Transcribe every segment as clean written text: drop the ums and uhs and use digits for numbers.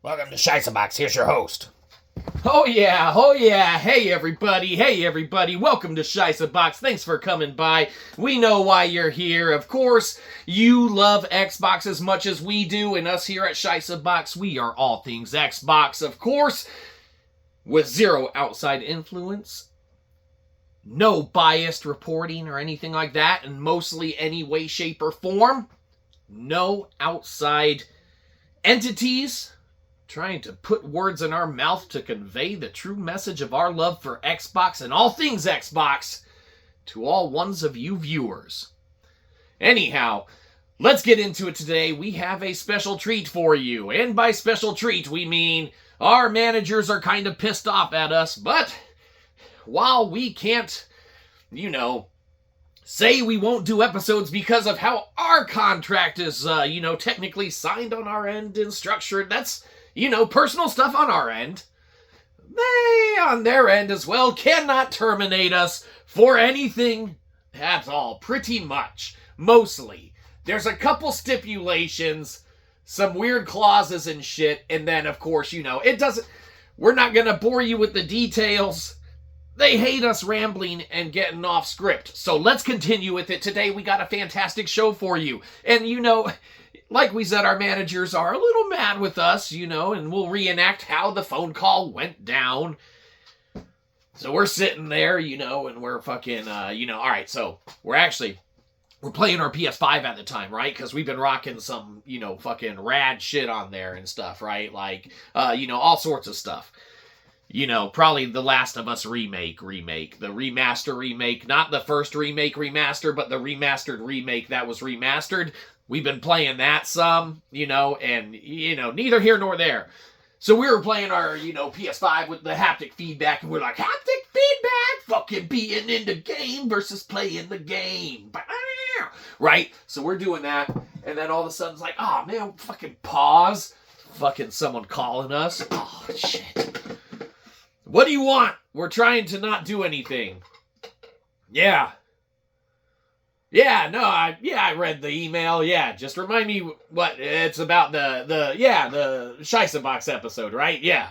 Welcome to SHI'ßböX. Here's your host. Oh yeah. Hey everybody. Welcome to SHI'ßböX. Thanks for coming by. We know why you're here. Of course, you love Xbox as much as we do, and us here at SHI'ßböX, we are all things Xbox, of course, with zero outside influence, no biased reporting or anything like that, and mostly any way, shape, or form. No outside entities trying to put words in our mouth to convey the true message of our love for Xbox and all things Xbox to all ones of you viewers. Anyhow, let's get into it today. We have a special treat for you. And by special treat, we mean our managers are kind of pissed off at us, but while we can't, say we won't do episodes because of how our contract is, technically signed on our end and structured, that's personal stuff on our end. They, on their end as well, cannot terminate us for anything at all. Pretty much. Mostly. There's a couple stipulations, some weird clauses and shit, and then, of course, we're not going to bore you with the details. They hate us rambling and getting off script. So let's continue with it. Today we got a fantastic show for you. And like we said, our managers are a little mad with us, and we'll reenact how the phone call went down. So we're sitting there, and we're fucking, alright, so we're playing our PS5 at the time, right? Because we've been rocking some, fucking rad shit on there and stuff, right? Like, all sorts of stuff. Probably the Last of Us remake, the remaster remake, not the first remake remaster, but the remastered remake that was remastered. We've been playing that some, and, neither here nor there. So we were playing our, PS5 with the haptic feedback, and we're like, haptic feedback, fucking being in the game versus playing the game. Right? So we're doing that, and then all of a sudden it's like, oh man, fucking pause. Fucking someone calling us. Oh, shit. What do you want? We're trying to not do anything. Yeah. Yeah, no, I read the email. Yeah, just remind me what it's about the SHI'ßböX episode, right? Yeah.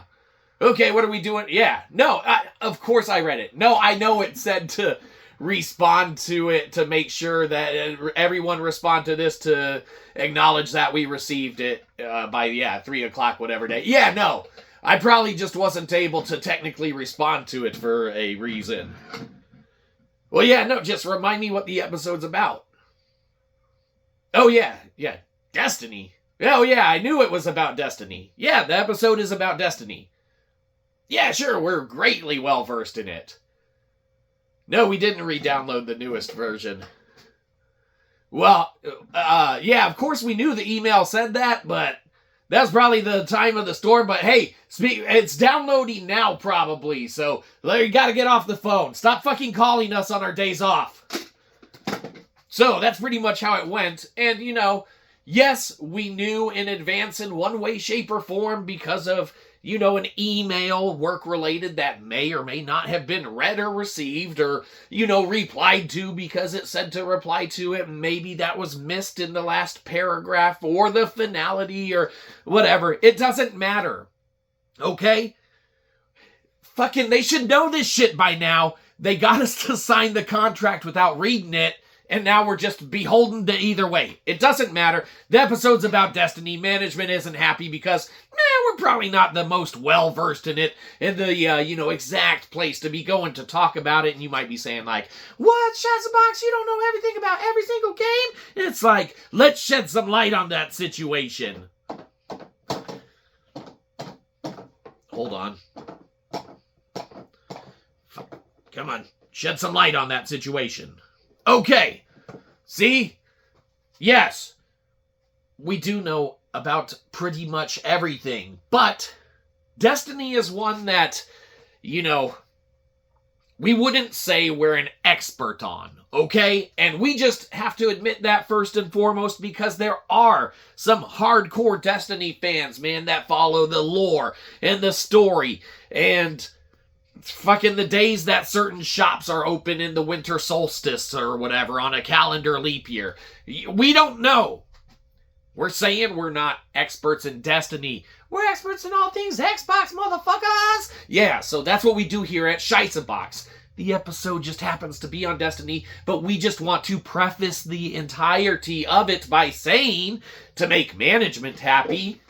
Okay, what are we doing? Yeah. No, of course I read it. No, I know it said to respond to it to make sure that everyone respond to this to acknowledge that we received it by 3 o'clock whatever day. Yeah, no. I probably just wasn't able to technically respond to it for a reason. Well, yeah, no, just remind me what the episode's about. Oh, yeah, Destiny. Oh, yeah, I knew it was about Destiny. Yeah, the episode is about Destiny. Yeah, sure, we're greatly well-versed in it. No, we didn't re-download the newest version. Well, yeah, of course we knew the email said that, but that's probably the time of the storm, but hey, it's downloading now probably, so you gotta get off the phone. Stop fucking calling us on our days off. So that's pretty much how it went, and yes, we knew in advance in one way, shape, or form because of, an email work-related that may or may not have been read or received or, replied to because it said to reply to it. Maybe that was missed in the last paragraph or the finality or whatever. It doesn't matter. Okay? Fucking, they should know this shit by now. They got us to sign the contract without reading it. And now we're just beholden to either way. It doesn't matter. The episode's about Destiny. Management isn't happy because, we're probably not the most well-versed in it, in the, exact place to be going to talk about it. And you might be saying, like, what, SHI'ßböX? You don't know everything about every single game? It's like, let's shed some light on that situation. Hold on. Come on. Shed some light on that situation. Okay, see? Yes, we do know about pretty much everything, but Destiny is one that, we wouldn't say we're an expert on, okay? And we just have to admit that first and foremost because there are some hardcore Destiny fans, man, that follow the lore and the story and fucking the days that certain shops are open in the winter solstice or whatever on a calendar leap year. We don't know. We're saying we're not experts in Destiny. We're experts in all things Xbox, motherfuckers! Yeah, so that's what we do here at SHIßböX. The episode just happens to be on Destiny, but we just want to preface the entirety of it by saying, to make management happy,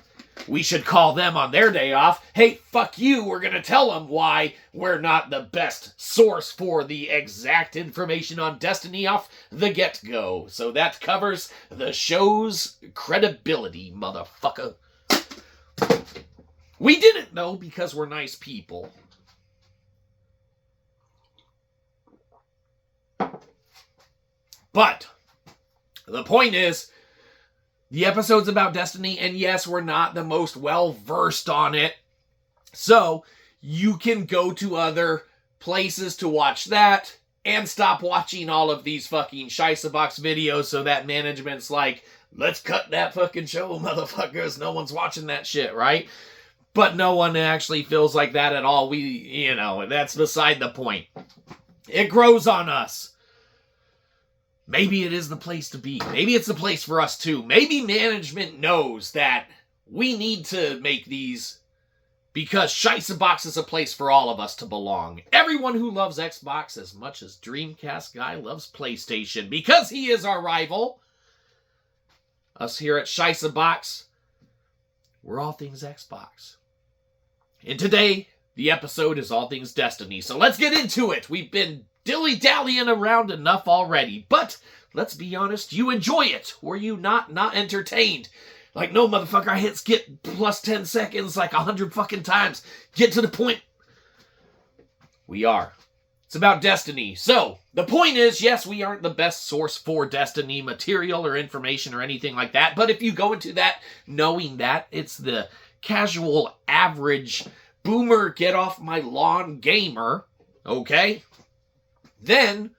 we should call them on their day off. Hey, fuck you, we're gonna tell them why we're not the best source for the exact information on Destiny off the get-go. So that covers the show's credibility, motherfucker. We didn't know because we're nice people. But the point is, the episode's about Destiny, and yes, we're not the most well-versed on it. So, you can go to other places to watch that, and stop watching all of these fucking SHIßböX videos so that management's like, let's cut that fucking show, motherfuckers. No one's watching that shit, right? But no one actually feels like that at all. That's beside the point. It grows on us. Maybe it is the place to be. Maybe it's the place for us too. Maybe management knows that we need to make these because SHIßböX is a place for all of us to belong. Everyone who loves Xbox as much as Dreamcast guy loves PlayStation because he is our rival. Us here at SHIßböX, we're all things Xbox. And today, the episode is all things Destiny. So let's get into it. We've been dilly-dallying around enough already. But, let's be honest, you enjoy it. Were you not entertained? Like, no, motherfucker, I hit skip plus 10 seconds like 100 fucking times. Get to the point. We are. It's about Destiny. So, the point is, yes, we aren't the best source for Destiny material or information or anything like that. But if you go into that knowing that it's the casual, average, boomer, get off my lawn gamer, okay? Then,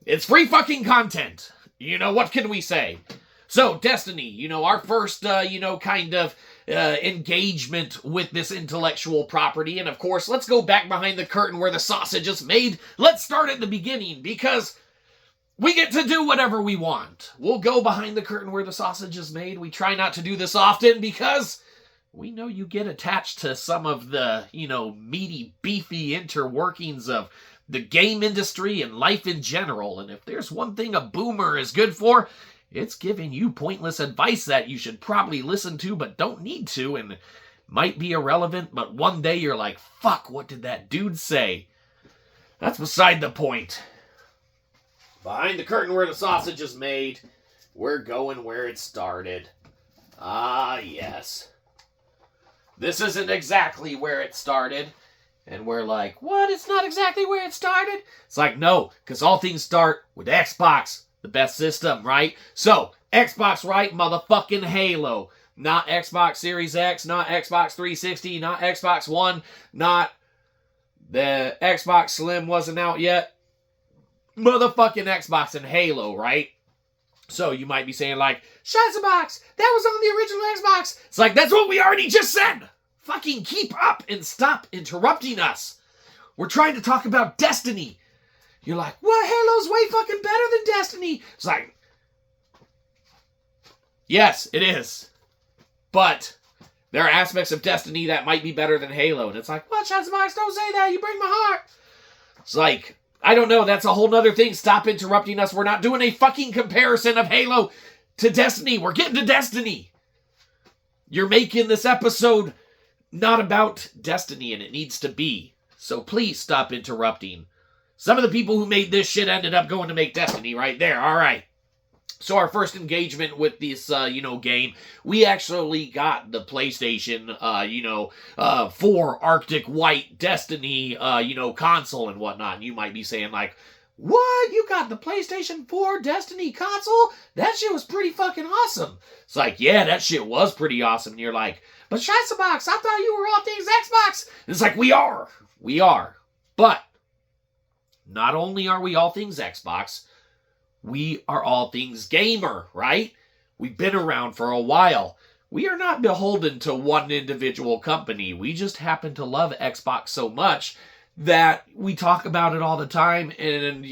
it's free fucking content. What can we say? So, Destiny, our first, engagement with this intellectual property. And, of course, let's go back behind the curtain where the sausage is made. Let's start at the beginning, because we get to do whatever we want. We'll go behind the curtain where the sausage is made. We try not to do this often, because we know you get attached to some of the, meaty, beefy interworkings of the game industry and life in general. And if there's one thing a boomer is good for, it's giving you pointless advice that you should probably listen to but don't need to and might be irrelevant, but one day you're like, fuck, what did that dude say? That's beside the point. Behind the curtain where the sausage is made, we're going where it started. Ah, yes. This isn't exactly where it started. And we're like, what? It's not exactly where it started? It's like, no, because all things start with Xbox, the best system, right? So, Xbox, right? Motherfucking Halo. Not Xbox Series X, not Xbox 360, not Xbox One, not the Xbox Slim wasn't out yet. Motherfucking Xbox and Halo, right? So you might be saying like, SHIßböX, that was on the original Xbox. It's like, that's what we already just said. Fucking keep up and stop interrupting us. We're trying to talk about Destiny. You're like, what? Halo's way fucking better than Destiny. It's like, yes, it is. But there are aspects of Destiny that might be better than Halo. And it's like, what, SHIßböX, don't say that. You break my heart. It's like, I don't know. That's a whole nother thing. Stop interrupting us. We're not doing a fucking comparison of Halo to Destiny. We're getting to Destiny. You're making this episode not about Destiny, and it needs to be. So please stop interrupting. Some of the people who made this shit ended up going to make Destiny right there. All right. So our first engagement with this, game, we actually got the PlayStation, 4 Arctic White Destiny, console and whatnot. And you might be saying like, what? You got the PlayStation 4 Destiny console? That shit was pretty fucking awesome. It's like, yeah, that shit was pretty awesome. And you're like, but SHIßböX, I thought you were all things Xbox. And it's like, we are. But not only are we all things Xbox, we are all things gamer, right? We've been around for a while. We are not beholden to one individual company. We just happen to love Xbox so much that we talk about it all the time. And,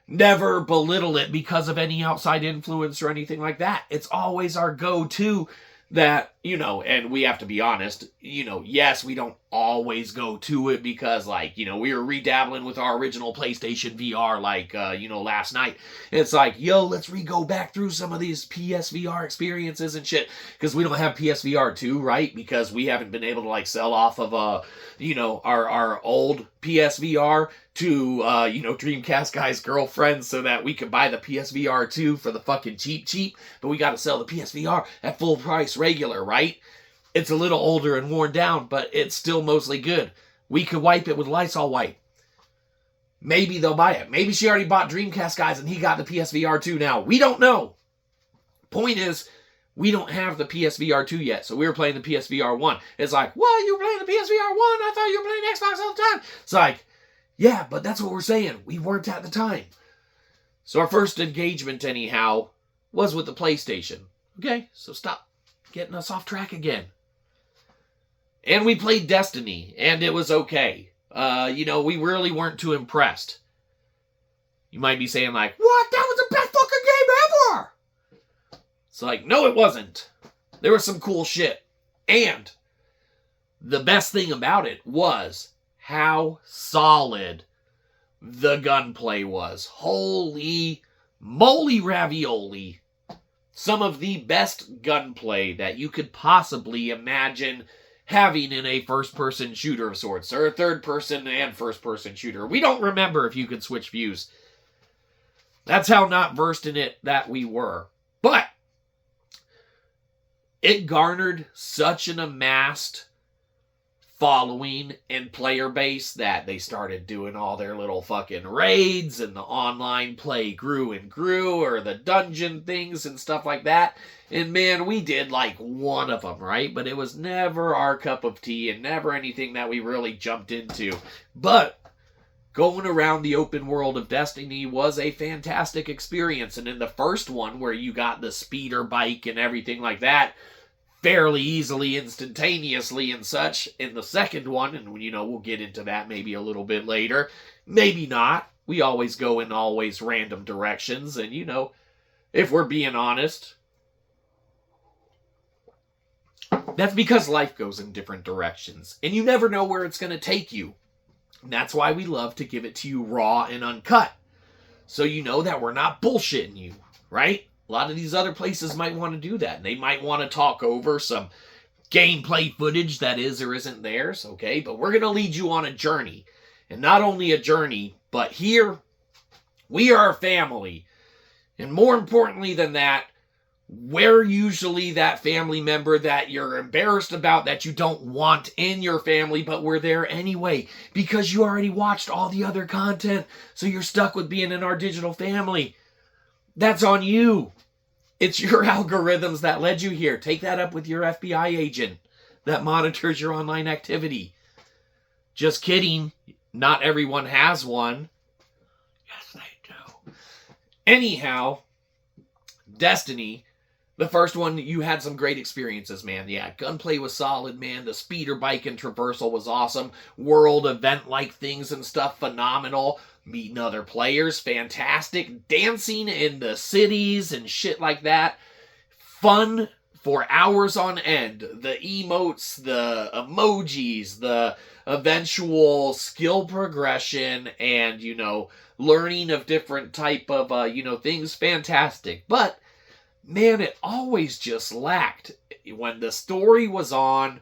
never belittle it because of any outside influence or anything like that. It's always our go-to that, and we have to be honest, yes, we don't always go to it because, like, we were redabbling with our original PlayStation VR, like, last night. It's like, yo, let's go back through some of these PSVR experiences and shit, because we don't have PSVR 2, right? Because we haven't been able to, like, sell off of, our old PSVR to, Dreamcast guy's girlfriend so that we could buy the PSVR 2 for the fucking cheap, but we got to sell the PSVR at full price regular, right? It's a little older and worn down, but it's still mostly good. We could wipe it with Lysol wipe. Maybe they'll buy it. Maybe she already bought Dreamcast guys and he got the PSVR 2 now. We don't know. Point is, we don't have the PSVR 2 yet, so we were playing the PSVR 1. It's like, what? You were playing the PSVR 1? I thought you were playing Xbox all the time. It's like, yeah, but that's what we're saying. We weren't at the time. So our first engagement, anyhow, was with the PlayStation. Okay, so stop getting us off track again. And we played Destiny, and it was okay. We really weren't too impressed. You might be saying, like, what? That was the best fucking game ever! It's like, no, it wasn't. There was some cool shit. And the best thing about it was how solid the gunplay was. Holy moly ravioli. Some of the best gunplay that you could possibly imagine having in a first-person shooter of sorts, or a third-person and first-person shooter. We don't remember if you could switch views. That's how not versed in it that we were. But it garnered such an amassed following and player base that they started doing all their little fucking raids, and the online play grew and grew, or the dungeon things and stuff like that. And man, we did like one of them, right? But it was never our cup of tea and never anything that we really jumped into. But going around the open world of Destiny was a fantastic experience. And in the first one, where you got the speeder bike and everything like that fairly easily, instantaneously and such, in the second one, and we'll get into that maybe a little bit later, maybe not. We always go in always random directions, and if we're being honest, that's because life goes in different directions, and you never know where it's going to take you. And that's why we love to give it to you raw and uncut, so you know that we're not bullshitting you, right? A lot of these other places might want to do that. And they might want to talk over some gameplay footage that is or isn't theirs, okay? But we're going to lead you on a journey. And not only a journey, but here, we are a family. And more importantly than that, we're usually that family member that you're embarrassed about, that you don't want in your family, but we're there anyway because you already watched all the other content, so you're stuck with being in our digital family. That's on you. It's your algorithms that led you here. Take that up with your FBI agent that monitors your online activity. Just kidding. Not everyone has one. Yes, they do. Anyhow, Destiny, the first one, you had some great experiences, man. Yeah, gunplay was solid, man. The speeder bike and traversal was awesome. World event-like things and stuff, phenomenal. Meeting other players, fantastic. Dancing in the cities and shit like that. Fun for hours on end. The emotes, the emojis, the eventual skill progression, and, learning of different type of, things, fantastic. But, man, it always just lacked. When the story was on,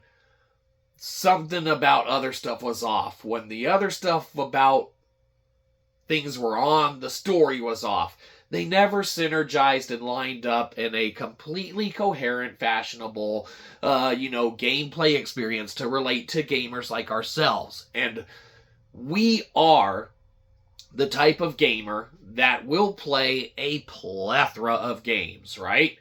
something about other stuff was off. When the other stuff about things were on, the story was off. They never synergized and lined up in a completely coherent, fashionable, gameplay experience to relate to gamers like ourselves. And we are the type of gamer that will play a plethora of games, right?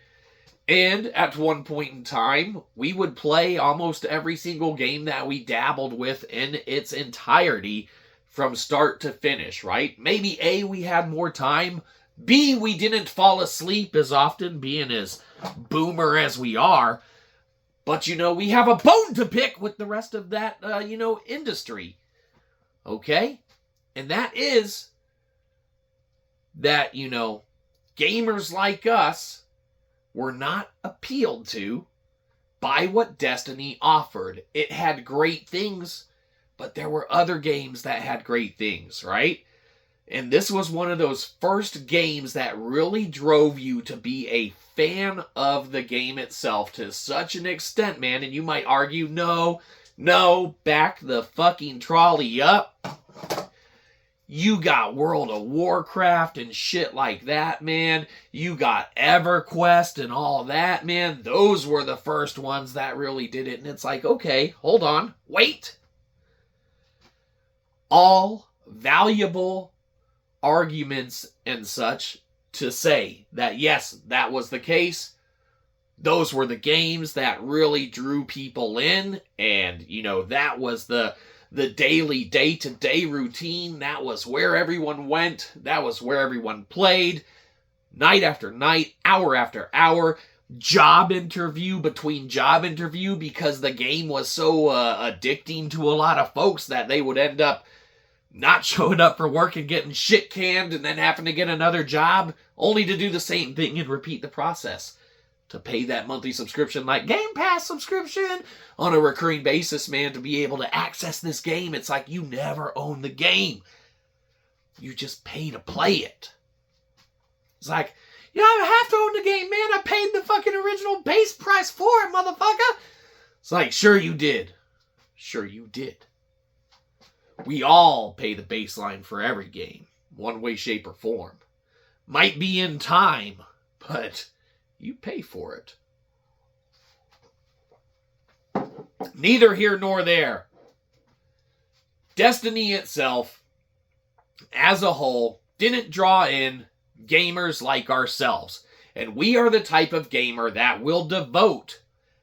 And at one point in time, we would play almost every single game that we dabbled with in its entirety from start to finish, right? Maybe A, we had more time. B, we didn't fall asleep as often, being as boomer as we are. But, we have a bone to pick with the rest of that, industry. Okay? And that is that, gamers like us were not appealed to by what Destiny offered. It had great things, but there were other games that had great things, right? And this was one of those first games that really drove you to be a fan of the game itself to such an extent, man. And you might argue, no, back the fucking trolley up. You got World of Warcraft and shit like that, man. You got EverQuest and all that, man. Those were the first ones that really did it. And it's like, okay, hold on, wait. All valuable arguments and such to say that, yes, that was the case. Those were the games that really drew people in. And, that was the daily, day-to-day routine. That was where everyone went. That was where everyone played. Night after night, hour after hour. Job interview between job interview, because the game was so addicting to a lot of folks that they would end up not showing up for work and getting shit canned and then having to get another job only to do the same thing and repeat the process. To pay that monthly subscription, like Game Pass subscription, on a recurring basis, man, to be able to access this game. It's like you never own the game. You just pay to play it. It's like, I have to own the game, man. I paid the fucking original base price for it, motherfucker. It's like, sure you did. Sure you did. We all pay the baseline for every game, one way, shape, or form. Might be in time, but you pay for it. Neither here nor there. Destiny itself, as a whole, didn't draw in gamers like ourselves. And we are the type of gamer that will devote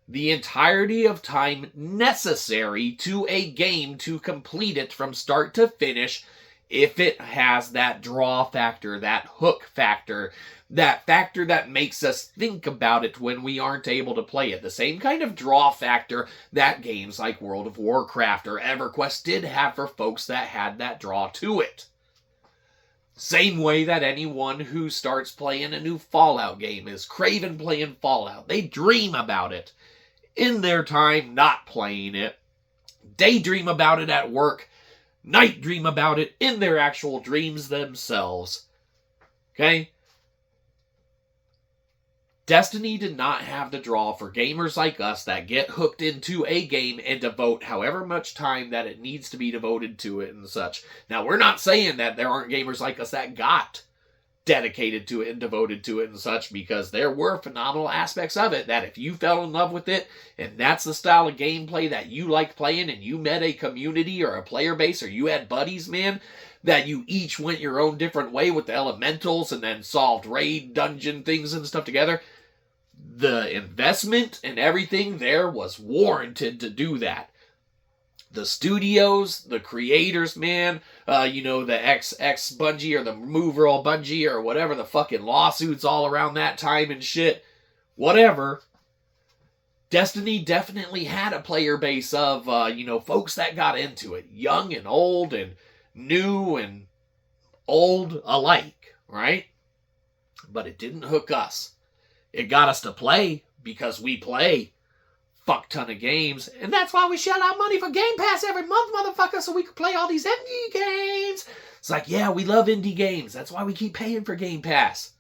the entirety of time necessary to a game to complete it from start to finish if it has that draw factor, that hook factor, that factor that makes us think about it when we aren't able to play it. The same kind of draw factor that games like World of Warcraft or EverQuest did have for folks that had that draw to it. Same way that anyone who starts playing a new Fallout game is craving playing Fallout. They dream about it in their time not playing it. Daydream about it at work. Night dream about it in their actual dreams themselves. Okay? Destiny did not have the draw for gamers like us that get hooked into a game and devote however much time that it needs to be devoted to it and such. Now, we're not saying that there aren't gamers like us that got dedicated to it and devoted to it and such, because there were phenomenal aspects of it that if you fell in love with it and that's the style of gameplay that you liked playing and you met a community or a player base or you had buddies, man, that you each went your own different way with the elementals and then solved raid dungeon things and stuff together, the investment and everything there was warranted to do that. The studios, the creators, man, the ex Bungie or the mover all Bungie or whatever, the fucking lawsuits all around that time and shit, whatever. Destiny definitely had a player base of, folks that got into it, young and old and new and old alike, right? But it didn't hook us. It got us to play because we play fuck ton of games, and that's why we shell out money for Game Pass every month, motherfucker, so we can play all these indie games. It's like, yeah, we love indie games. That's why we keep paying for Game Pass.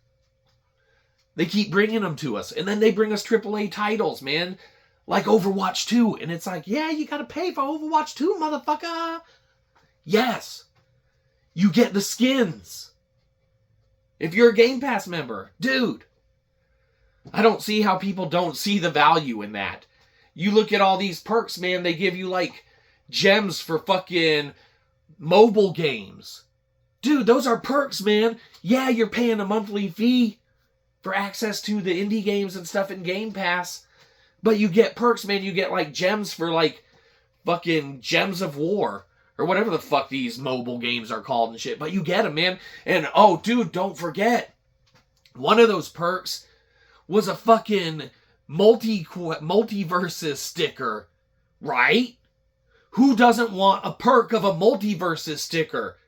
They keep bringing them to us, and then they bring us AAA titles, man, like Overwatch 2, and it's like, yeah, you gotta pay for Overwatch 2, motherfucker. Yes, you get the skins. If you're a Game Pass member, dude, I don't see how people don't see the value in that. You look at all these perks, man, they give you, like, gems for fucking mobile games. Dude, those are perks, man. Yeah, you're paying a monthly fee for access to the indie games and stuff in Game Pass. But you get perks, man. You get, like, gems for, like, fucking Gems of War. Or whatever the fuck these mobile games are called and shit. But you get them, man. And, oh, dude, don't forget. One of those perks was a fucking multiverses sticker, right? Who doesn't want a perk of a multiverses sticker?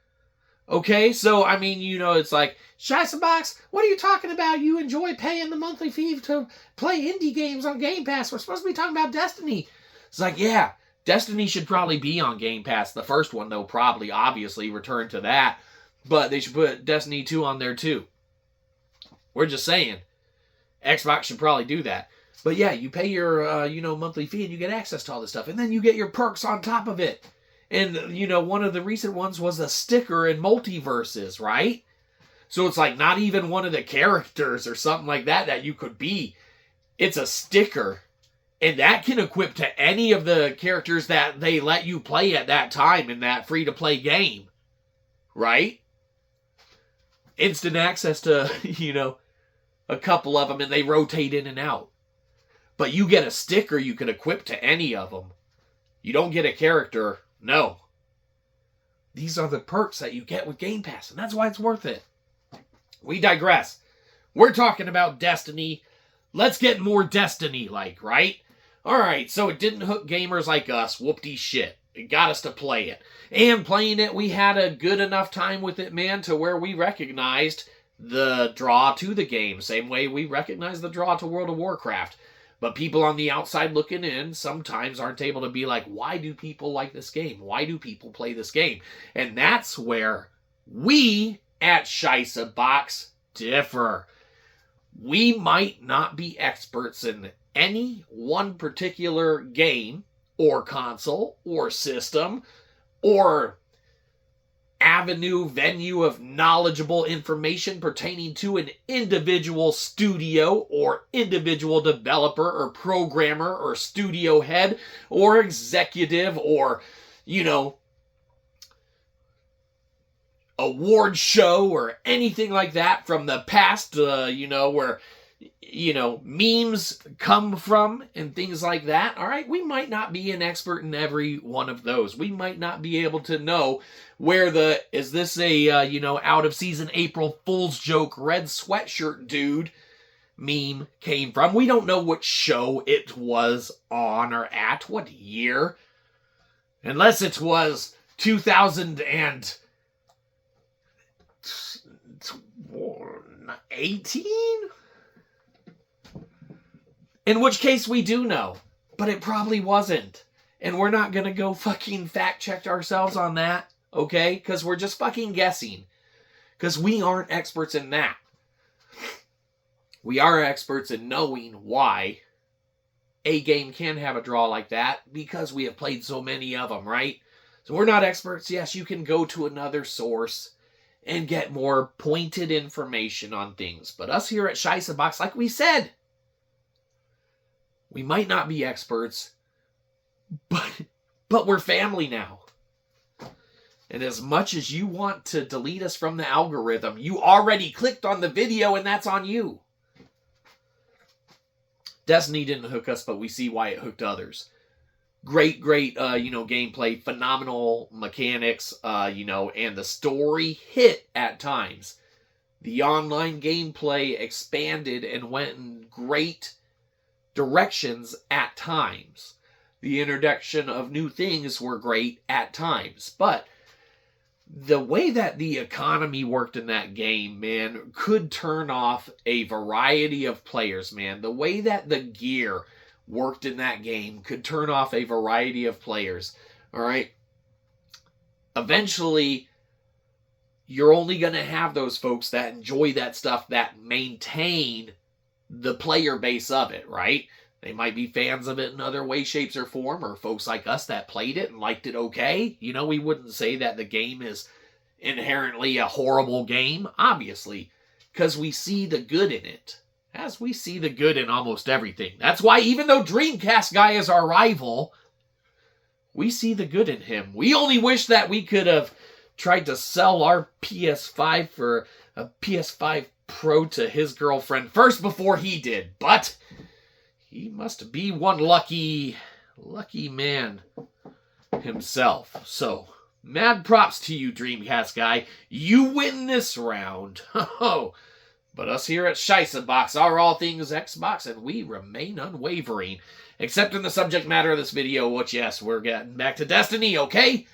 Okay, so, I mean, you know, it's like, SHIßböX, what are you talking about? You enjoy paying the monthly fee to play indie games on Game Pass. We're supposed to be talking about Destiny. It's like, yeah, Destiny should probably be on Game Pass. The first one, though, probably, obviously, return to that. But they should put Destiny 2 on there, too. We're just saying. Xbox should probably do that. But yeah, you pay your, monthly fee and you get access to all this stuff. And then you get your perks on top of it. And, one of the recent ones was a sticker in Multiverses, right? So it's like not even one of the characters or something like that you could be. It's a sticker. And that can equip to any of the characters that they let you play at that time in that free-to-play game. Right? Instant access to, a couple of them, and they rotate in and out. But you get a sticker you can equip to any of them. You don't get a character. No. These are the perks that you get with Game Pass, and that's why it's worth it. We digress. We're talking about Destiny. Let's get more Destiny-like, right? Alright, so it didn't hook gamers like us. Whoop-de-shit. It got us to play it. And playing it, we had a good enough time with it, man, to where we recognized the draw to the game. Same way we recognize the draw to World of Warcraft. But people on the outside looking in sometimes aren't able to be like, why do people like this game? Why do people play this game? And that's where we at SHIßböX differ. We might not be experts in any one particular game or console or system or venue of knowledgeable information pertaining to an individual studio or individual developer or programmer or studio head or executive or, award show or anything like that from the past, where, memes come from and things like that. All right, we might not be an expert in every one of those. We might not be able to know where is this a, out of season April Fool's joke red sweatshirt dude meme came from. We don't know what show it was on or at, what year. Unless it was 2018? In which case we do know, but it probably wasn't. And we're not going to go fucking fact check ourselves on that, okay? Because we're just fucking guessing. Because we aren't experts in that. We are experts in knowing why a game can have a draw like that because we have played so many of them, right? So we're not experts. Yes, you can go to another source and get more pointed information on things. But us here at SHIßböX, like we said, we might not be experts, but we're family now. And as much as you want to delete us from the algorithm, you already clicked on the video and that's on you. Destiny didn't hook us, but we see why it hooked others. Great, gameplay, phenomenal mechanics, and the story hit at times. The online gameplay expanded and went in great directions at times. The introduction of new things were great at times. But the way that the economy worked in that game, man, could turn off a variety of players, man. The way that the gear worked in that game could turn off a variety of players. All right? Eventually, you're only going to have those folks that enjoy that stuff, that maintain the player base of it, right? They might be fans of it in other ways, shapes, or form, or folks like us that played it and liked it okay. We wouldn't say that the game is inherently a horrible game, obviously, because we see the good in it, as we see the good in almost everything. That's why even though Dreamcast Guy is our rival, we see the good in him. We only wish that we could have tried to sell our PS5 for a PS5 Pro to his girlfriend first before he did, but he must be one lucky man himself. So, mad props to you, Dreamcast Guy. You win this round. But us here at SHIßböX are all things Xbox, and we remain unwavering. Except in the subject matter of this video, which, yes, we're getting back to Destiny, okay?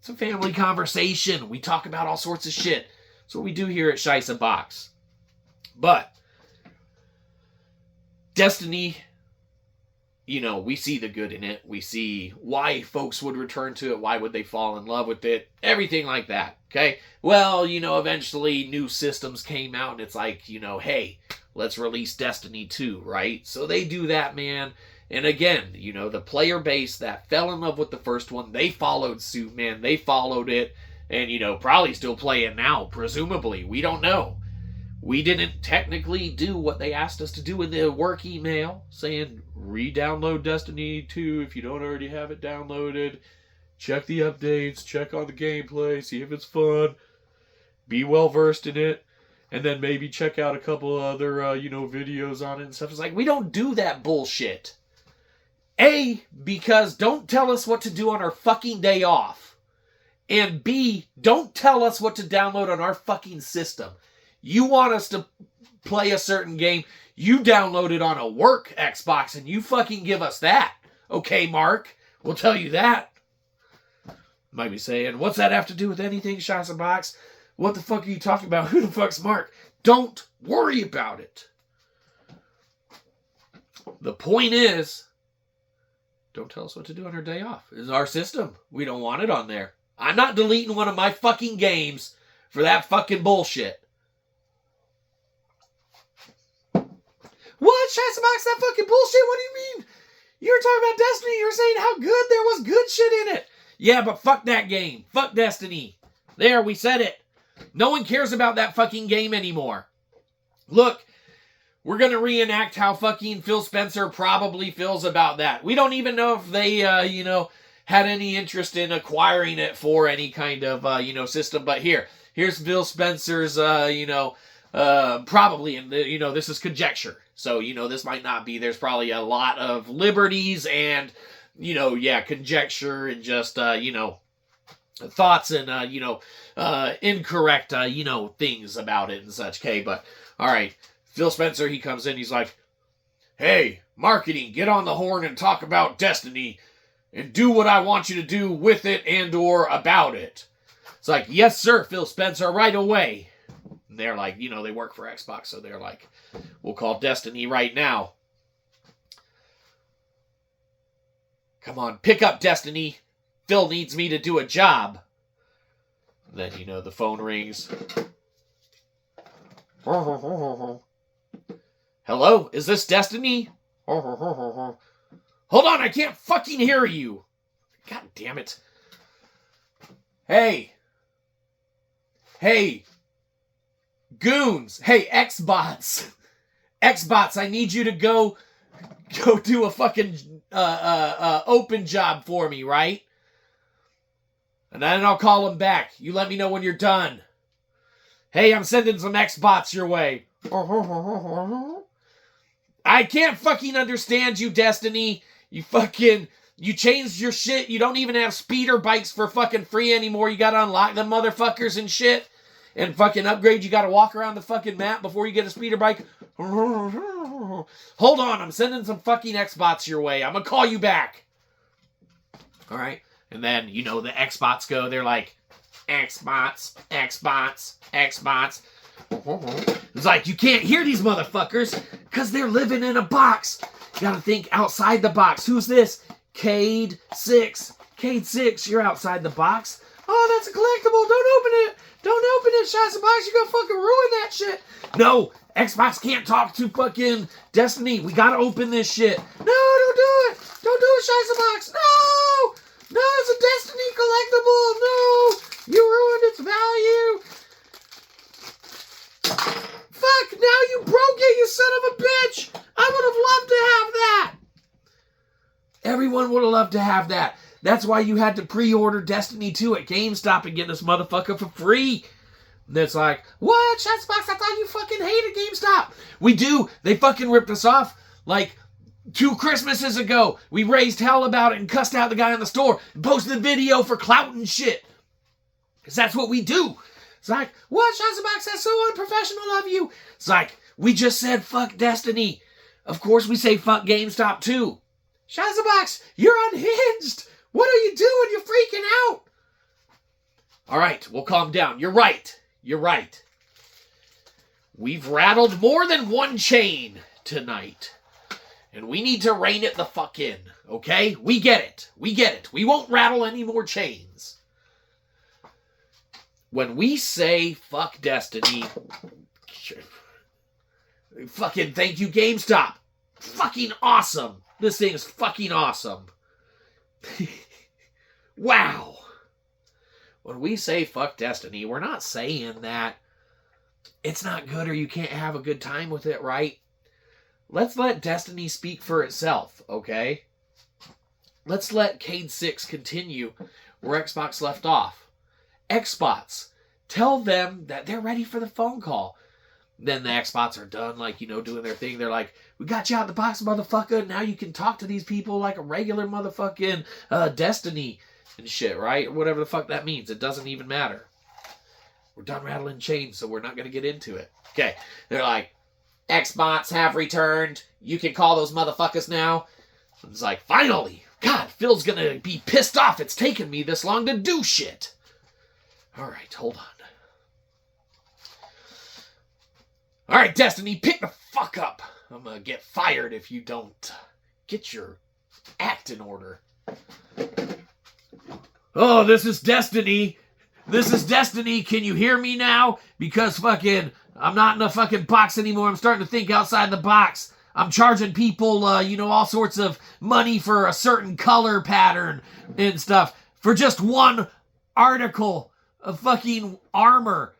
It's a family conversation. We talk about all sorts of shit. That's what we do here at SHI'sböX. But Destiny, we see the good in it. We see why folks would return to it. Why would they fall in love with it? Everything like that. Okay? Well, eventually new systems came out and it's like, hey, let's release Destiny 2, right? So they do that, man. And again, the player base that fell in love with the first one, they followed suit, man. They followed it. And, probably still play it now, presumably. We don't know. We didn't technically do what they asked us to do in the work email, saying re-download Destiny 2 if you don't already have it downloaded. Check the updates, check on the gameplay, see if it's fun. Be well versed in it. And then maybe check out a couple other, videos on it and stuff. It's like, we don't do that bullshit. A, because don't tell us what to do on our fucking day off. And B, don't tell us what to download on our fucking system. You want us to play a certain game, you download it on a work Xbox and you fucking give us that. Okay, Mark, we'll tell you that. Might be saying, what's that have to do with anything, SHI'sböX? What the fuck are you talking about? Who the fuck's Mark? Don't worry about it. The point is, don't tell us what to do on our day off. It's our system. We don't want it on there. I'm not deleting one of my fucking games for that fucking bullshit. What? SHI'sböX, that fucking bullshit? What do you mean? You were talking about Destiny. You were saying how good there was good shit in it. Yeah, but fuck that game. Fuck Destiny. There, we said it. No one cares about that fucking game anymore. Look, we're going to reenact how fucking Phil Spencer probably feels about that. We don't even know if they, had any interest in acquiring it for any kind of, system. But here's Phil Spencer's, probably, and, this is conjecture. So, this might not be. There's probably a lot of liberties and, conjecture and just, thoughts and, incorrect, things about it and such. Okay, but, all right. Phil Spencer, he comes in, he's like, hey, marketing, get on the horn and talk about Destiny and do what I want you to do with it and or about it. It's like, yes, sir, Phil Spencer, right away. And they're like, they work for Xbox, so they're like, we'll call Destiny right now. Come on, pick up Destiny. Phil needs me to do a job. Then, the phone rings. Hello, is this Destiny? Hold on, I can't fucking hear you. God damn it. Hey, goons. Hey, Xbots, I need you to go do a fucking open job for me, right? And then I'll call them back. You let me know when you're done. Hey, I'm sending some Xbots your way. I can't fucking understand you, Destiny. You changed your shit. You don't even have speeder bikes for fucking free anymore. You gotta unlock them motherfuckers and shit. And fucking upgrade. You gotta walk around the fucking map before you get a speeder bike. Hold on, I'm sending some fucking Xbots your way. I'm gonna call you back. Alright. And then, the Xbots go. They're like, Xbots. It's like, you can't hear these motherfuckers because they're living in a box. You gotta think outside the box. Who's this? Cade 6. Cade 6, you're outside the box. Oh, that's a collectible. Don't open it. Don't open it, SHI'sböX. You're gonna fucking ruin that shit. No, Xbox can't talk to fucking Destiny. We gotta open this shit. No, don't do it. Don't do it, SHI'sböX. No! No, it's a Destiny collectible. No! You ruined its value. Fuck, now you broke it, you son of a bitch. I would have loved to have that. Everyone would have loved to have that. That's why you had to pre-order Destiny 2 at GameStop and get this motherfucker for free. And it's like, what, SHI'sböX? I thought you fucking hated GameStop. We do. They fucking ripped us off like 2 Christmases ago. We raised hell about it and cussed out the guy in the store and posted a video for clout and shit. Because that's what we do. It's like, what, SHI'sböX? That's so unprofessional of you. It's like, we just said fuck Destiny. Of course we say fuck GameStop too. SHI'sböX, you're unhinged. What are you doing? You're freaking out. All right, we'll calm down. You're right. You're right. We've rattled more than one chain tonight. And we need to rein it the fuck in, okay? We get it. We get it. We won't rattle any more chains. When we say fuck Destiny, fucking thank you, GameStop. Fucking awesome. This thing is fucking awesome. Wow. When we say fuck Destiny, we're not saying that it's not good or you can't have a good time with it, right? Let's let Destiny speak for itself, okay? Let's let Cade 6 continue where Xbox left off. Xbox, tell them that they're ready for the phone call. Then the Xbox are done, doing their thing. They're like, we got you out the box, motherfucker. Now you can talk to these people like a regular motherfucking Destiny and shit, right? Whatever the fuck that means. It doesn't even matter. We're done rattling chains, so we're not going to get into it. Okay. They're like, Xbox have returned. You can call those motherfuckers now. It's like, finally. God, Phil's going to be pissed off. It's taken me this long to do shit. All right, hold on. All right, Destiny, pick the fuck up. I'm going to get fired if you don't get your act in order. Oh, this is Destiny. This is Destiny. Can you hear me now? Because fucking, I'm not in a fucking box anymore. I'm starting to think outside the box. I'm charging people, all sorts of money for a certain color pattern and stuff for just one article of fucking armor.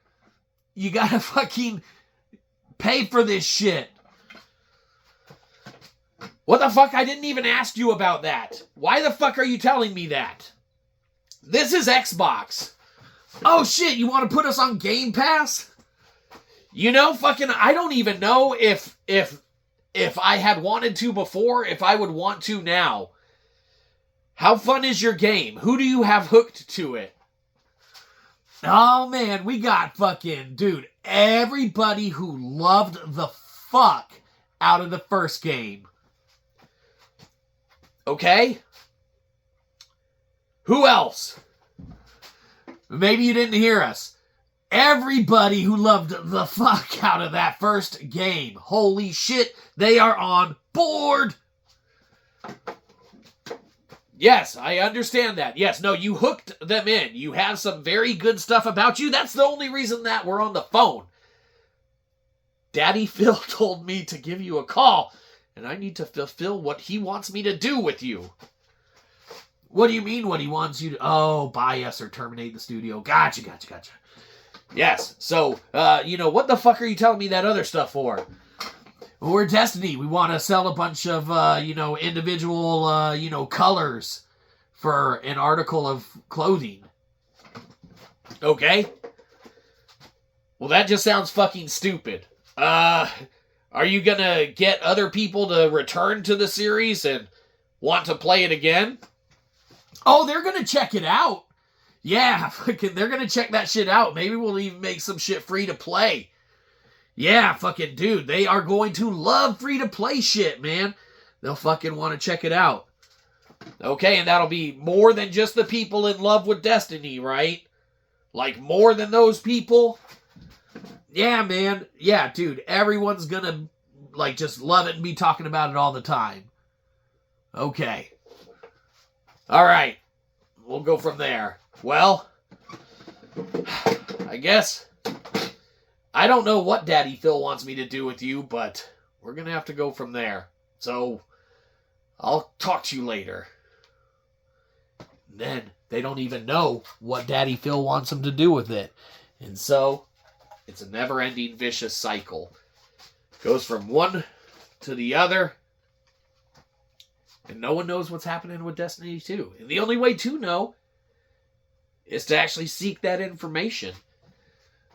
You gotta fucking pay for this shit. What the fuck? I didn't even ask you about that. Why the fuck are you telling me that? This is Xbox. Oh shit, you want to put us on Game Pass? I don't even know if I had wanted to before, if I would want to now. How fun is your game? Who do you have hooked to it? Oh man, we got dude, everybody who loved the fuck out of the first game. Okay? Who else? Maybe you didn't hear us. Everybody who loved the fuck out of that first game. Holy shit, they are on board. Yes, I understand that. Yes, no, you hooked them in. You have some very good stuff about you. That's the only reason that we're on the phone. Daddy Phil told me to give you a call, and I need to fulfill what he wants me to do with you. What do you mean what he wants you to... Oh, buy us or terminate the studio. Gotcha. Yes, so, what the fuck are you telling me that other stuff for? We're Destiny. We want to sell a bunch of, individual, colors for an article of clothing. Okay? Well, that just sounds fucking stupid. Are you gonna get other people to return to the series and want to play it again? Oh, they're gonna check it out. Yeah, they're gonna check that shit out. Maybe we'll even make some shit free to play. Yeah, dude, they are going to love free to play shit, man. They'll fucking want to check it out. Okay, and that'll be more than just the people in love with Destiny, right? Like, more than those people? Yeah, man. Yeah, dude, everyone's gonna, just love it and be talking about it all the time. Okay. All right. We'll go from there. Well, I guess I don't know what Daddy Phil wants me to do with you, but we're going to have to go from there. So I'll talk to you later. And then they don't even know what Daddy Phil wants them to do with it. And so it's a never-ending vicious cycle. Goes from one to the other. And no one knows what's happening with Destiny 2. And the only way to know is to actually seek that information.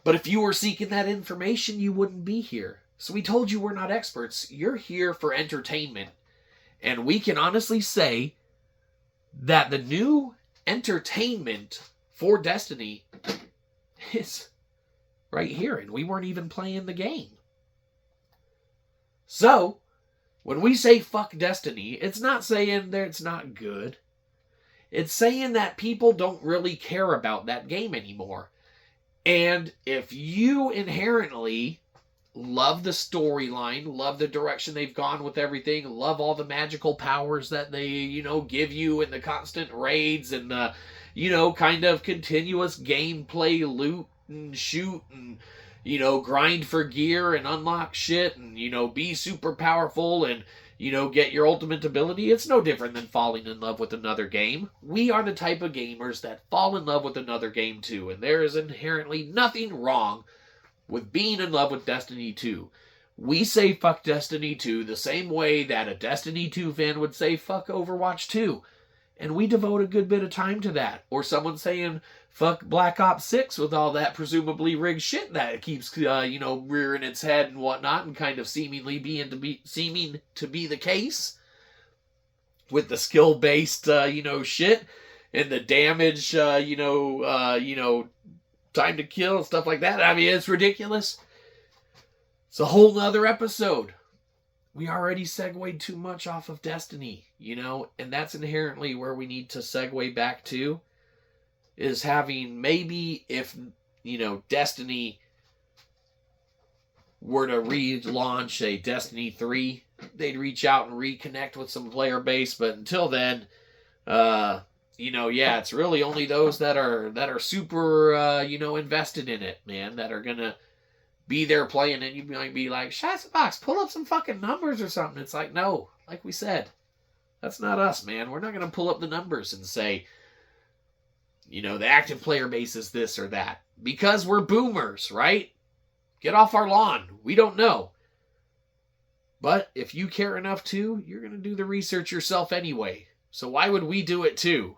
But if you were seeking that information, you wouldn't be here. So we told you we're not experts. You're here for entertainment. And we can honestly say that the new entertainment for Destiny is right here. And we weren't even playing the game. So, when we say fuck Destiny, it's not saying that it's not good. It's saying that people don't really care about that game anymore. And if you inherently love the storyline, love the direction they've gone with everything, love all the magical powers that they, give you, and the constant raids and the, kind of continuous gameplay, loot and shoot and, grind for gear and unlock shit and, be super powerful and, get your ultimate ability, it's no different than falling in love with another game. We are the type of gamers that fall in love with another game too, and there is inherently nothing wrong with being in love with Destiny 2. We say fuck Destiny 2 the same way that a Destiny 2 fan would say fuck Overwatch 2. And we devote a good bit of time to that. Or someone saying fuck Black Ops 6 with all that presumably rigged shit that it keeps, rearing its head and whatnot, and kind of seeming to be the case. With the skill-based, shit. And the damage, time to kill and stuff like that. I mean, it's ridiculous. It's a whole nother episode. We already segued too much off of Destiny, and that's inherently where we need to segue back to, is having maybe if, Destiny were to relaunch a Destiny 3, they'd reach out and reconnect with some player base, but until then, it's really only those that are super, invested in it, man, that are gonna be there playing, and you might be like, SHI'sböX, pull up some fucking numbers or something. It's like, no, like we said, that's not us, man. We're not gonna pull up the numbers and say, the active player base is this or that, because we're boomers, right? Get off our lawn. We don't know. But if you care enough to, you're gonna do the research yourself anyway. So why would we do it too?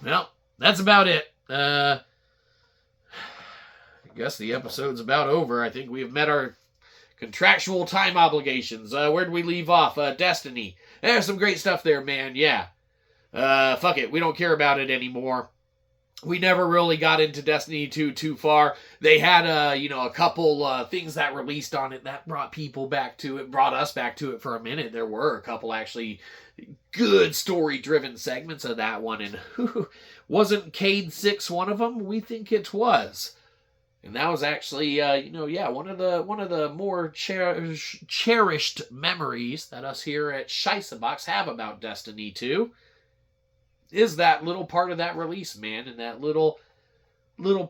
Well, that's about it. I guess the episode's about over. I think we have met our contractual time obligations. Where did we leave off? Destiny. There's some great stuff there, man. Yeah. Fuck it. We don't care about it anymore. We never really got into Destiny 2 too far. They had, a couple things that released on it that brought people back to it, brought us back to it for a minute. There were a couple actually good story-driven segments of that one, and wasn't Cade 6 one of them? We think it was. And that was actually, one of the more cherished memories that us here at SHI'sböX have about Destiny 2 is that little part of that release, man, and that little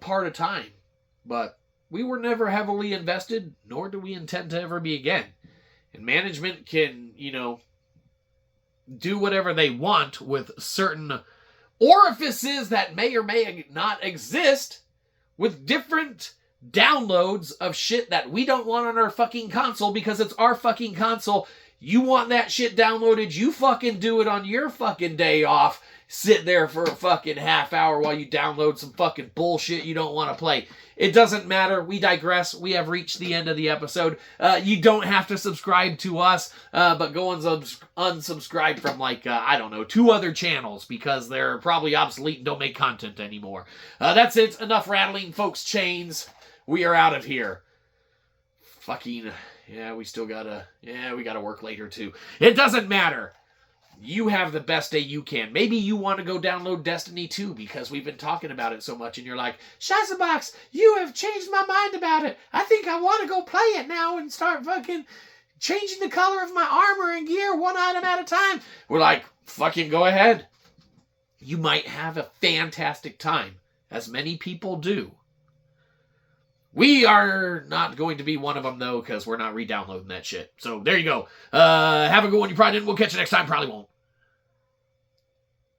part of time. But we were never heavily invested, nor do we intend to ever be again. And management can, do whatever they want with certain orifices that may or may not exist, with different downloads of shit that we don't want on our fucking console because it's our fucking console. You want that shit downloaded, you fucking do it on your fucking day off. Sit there for a fucking half hour while you download some fucking bullshit you don't want to play. It doesn't matter. We digress. We have reached the end of the episode. You don't have to subscribe to us, but go and unsubscribe from 2 other channels because they're probably obsolete and don't make content anymore. That's it. Enough rattling folks' chains. We are out of here. Fucking, we gotta work later too. It doesn't matter. You have the best day you can. Maybe you want to go download Destiny 2 because we've been talking about it so much and you're like, SHI'sböX, you have changed my mind about it. I think I want to go play it now and start fucking changing the color of my armor and gear one item at a time. We're like, fucking go ahead. You might have a fantastic time, as many people do. We are not going to be one of them, though, because we're not re-downloading that shit. So there you go. Have a good one. You probably didn't. We'll catch you next time. Probably won't.